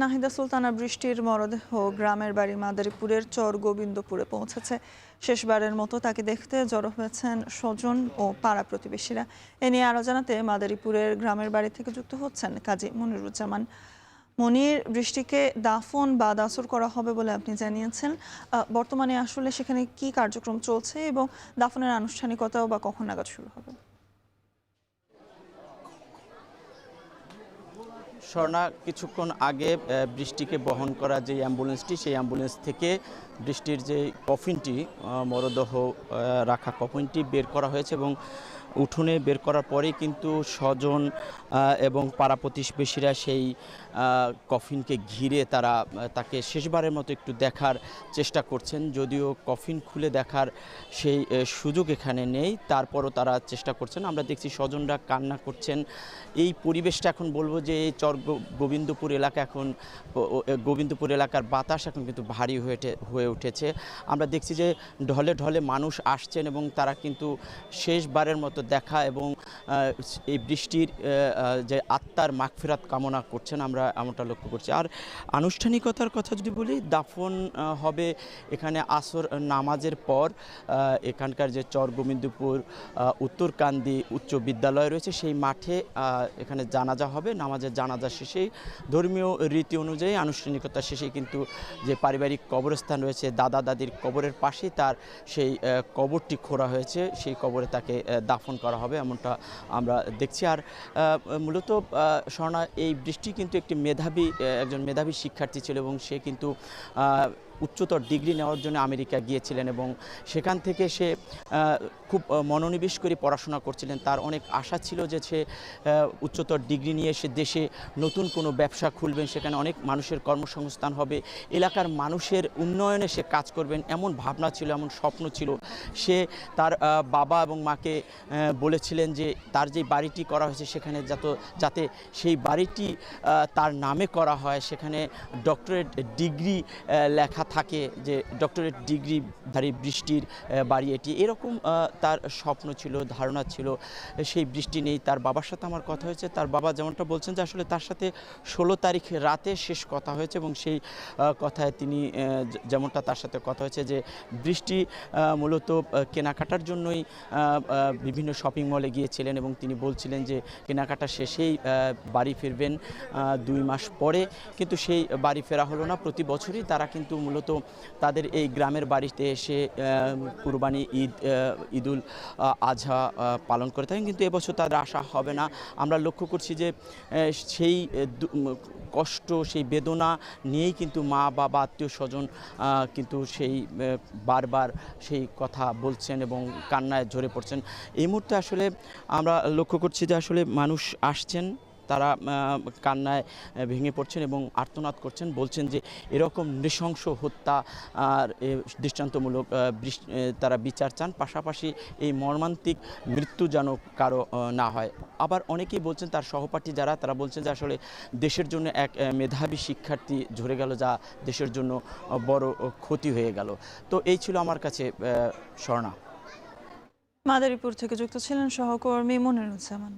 নাহিদা সুলতানা বৃষ্টির মরদেহ গ্রামের বাড়ি মাদারীপুরের চর গোবিন্দপুরে পৌঁছেছে। শেষবারের মতো তাকে দেখতে জড়ো হয়েছেন স্বজন ও পাড়া প্রতিবেশীরা। এ নিয়ে আরো জানাতে মাদারীপুরের গ্রামের বাড়ি থেকে যুক্ত হচ্ছেন কাজী মনিরুজ্জামান। মনির, বৃষ্টিকে দাফন বা দাসর করা হবে বলে আপনি জানিয়েছেন। বর্তমানে আসলে সেখানে কি কার্যক্রম চলছে এবং দাফনের আনুষ্ঠানিকতাও বা কখন নাগাদ শুরু হবে? স্বর্ণা, কিছুক্ষণ আগে বৃষ্টিকে বহন করা যে অ্যাম্বুলেন্সটি, সেই অ্যাম্বুলেন্স থেকে বৃষ্টির যে কফিনটি, মরদেহ রাখা কফিনটি বের করা হয়েছে এবং উঠোনে বের করার পরেই কিন্তু স্বজন এবং পাড়া প্রতিবেশীরা সেই কফিনকে ঘিরে তাকে শেষবারের মতো একটু দেখার চেষ্টা করছেন। যদিও কফিন খুলে দেখার সেই সুযোগ এখানে নেই, তারপরও তারা চেষ্টা করছেন। আমরা দেখছি স্বজনরা কান্না করছেন। এই পরিবেশটা এখন বলবো যে এই গোবিন্দপুর এলাকার বাতাস এখন কিন্তু ভারী হয়ে উঠেছে। আমরা দেখছি যে ঢলে ঢলে মানুষ আসছেন এবং তারা কিন্তু শেষবারের মতো দেখা এবং এই বৃষ্টির যে আত্মার মাগফিরাত কামনা করছেন, আমরা এমনটা লক্ষ্য করছি। আর আনুষ্ঠানিকতার কথা যদি বলি, দাফন হবে এখানে আসর নামাজের পর। এখানকার যে চর গোবিন্দপুর উত্তরকান্দি উচ্চ বিদ্যালয় রয়েছে, সেই মাঠে এখানে জানাজা হবে। নামাজের জানাজা শেষেই ধর্মীয় রীতি অনুযায়ী আনুষ্ঠানিকতা শেষেই কিন্তু যে পারিবারিক কবরস্থান রয়েছে, দাদা দাদির কবরের পাশেই তার সেই কবরটি খোঁড়া হয়েছে, সেই কবরে তাকে দাফন করা হবে, এমনটা আমরা দেখছি। আর মূলত স্বর্ণা, এই বৃষ্টি কিন্তু একজন মেধাবী শিক্ষার্থী ছিল এবং সে কিন্তু উচ্চতর ডিগ্রি নেওয়ার জন্য আমেরিকা গিয়েছিলেন এবং সেখান থেকে সে খুব মনোনিবেশ করে পড়াশোনা করছিলেন। তার অনেক আশা ছিল যে সে উচ্চতর ডিগ্রি নিয়ে সে দেশে নতুন কোনো ব্যবসা খুলবেন, সেখানে অনেক মানুষের কর্মসংস্থান হবে, এলাকার মানুষের উন্নয়নে সে কাজ করবেন, এমন ভাবনা ছিল, এমন স্বপ্ন ছিল। সে তার বাবা এবং মাকে বলেছিলেন যে তার যে বাড়িটি করা হয়েছে সেখানে যাতে সেই বাড়িটি তার নামে করা হয়, সেখানে ডক্টরেট ডিগ্রি লেখা থাকে, যে ডক্টরেট ডিগ্রিধারী বৃষ্টির বাড়ি এটি, এরকম তার স্বপ্ন ছিল, ধারণা ছিল। সেই বৃষ্টি নেই। তার বাবার সাথে আমার কথা হয়েছে। তার বাবা যেমনটা বলছেন যে আসলে তার সাথে 16 তারিখ রাতে শেষ কথা হয়েছে এবং সেই কথায় তিনি যেমনটা তার সাথে কথা হয়েছে যে বৃষ্টি মূলত কেনাকাটার জন্যই বিভিন্ন শপিং মলে গিয়েছিলেন এবং তিনি বলছিলেন যে কেনাকাটা শেষেই বাড়ি ফিরবেন 2 মাস পরে, কিন্তু সেই বাড়ি ফেরা হলো না। প্রতি বছরই তারা কিন্তু মূলত তাদের এই গ্রামের বাড়িতে এসে কুরবানি ঈদুল আজহা পালন করে থাকেন, কিন্তু এবছর তাদের আশা হবে না। আমরা লক্ষ্য করছি যে সেই কষ্ট, সেই বেদনা নিয়েই কিন্তু মা বাবা আত্মীয় স্বজন কিন্তু সেই বারবার সেই কথা বলছেন এবং কান্নায় ঝরে পড়ছেন। এই মুহূর্তে আসলে আমরা লক্ষ্য করছি যে আসলে মানুষ আসছেন, তারা কান্নায় ভেঙে পড়ছেন এবং আর্তনাদ করছেন, বলছেন যে এরকম নৃশংস হত্যা আর দৃষ্টান্তমূলক তারা বিচার চান, পাশাপাশি এই মর্মান্তিক মৃত্যু যেন কারো না হয়। আবার অনেকেই বলছেন, তার সহপাঠী যারা, তারা বলছেন যে আসলে দেশের জন্য এক মেধাবী শিক্ষার্থী ঝরে গেল, যা দেশের জন্য বড় ক্ষতি হয়ে গেল। তো এই ছিল আমার কাছে স্বর্ণা। মাদারীপুর থেকে যুক্ত ছিলেন সহকর্মী মনিরুজ্জামান।